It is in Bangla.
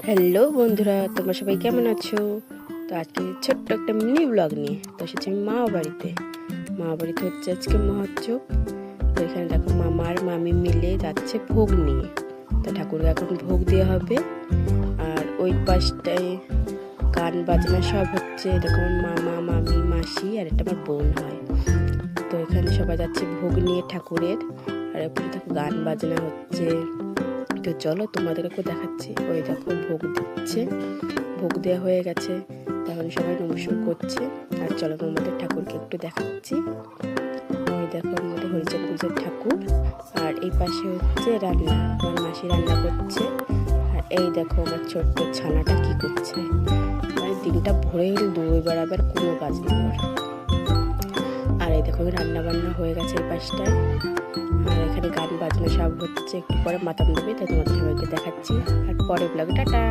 হ্যালো বন্ধুরা, তোমরা সবাই কেমন আছো? তো আজকে ছোট্ট একটা মিনি ব্লগ নিয়ে তো এসেছি আমি মামা বাড়িতে হচ্ছে আজকে মহোৎসব। তো এখানে দেখো মামা আর মামি মিলে যাচ্ছে ভোগ নিয়ে। তো ঠাকুরকে এখন ভোগ দেওয়া হবে। আর ওই পাশটায় গান বাজনা সব হচ্ছে। দেখো মামা, মামি, মাসি আর একটা আমার বোন হয়। তো এখানে সবাই যাচ্ছে ভোগ নিয়ে ঠাকুরের। আর এরপরে দেখো গান বাজনা হচ্ছে। তো চলো তোমাদেরকে দেখাচ্ছি। ওই দেখো ভোগ দিচ্ছে, ভোগ দেওয়া হয়ে গেছে, তখন সবাই নমস্কার করছে। আর চলো তোমাদের ঠাকুরকে একটু দেখাচ্ছি। ওই দেখো আমাদের হরিচাঁদ পুজোর ঠাকুর। আর এই পাশে হচ্ছে রান্না, আমার মাসি রান্না করছে। আর এই দেখো আমার ছোট্ট ছানাটা কি করছে। মানে দিনটা ভরে গেলে দৌড়ে বেড়াবার কোনো কাজ নেই। আর এই দেখো রান্না বান্না হয়ে গেছে এই পাশটায়। আর এখানে গান বাজনা সব হচ্ছে। একটু পরে মাতাম দেবে, তাই তোমাদের সবাইকে দেখাচ্ছি। আর পরে ব্লগে টাটা।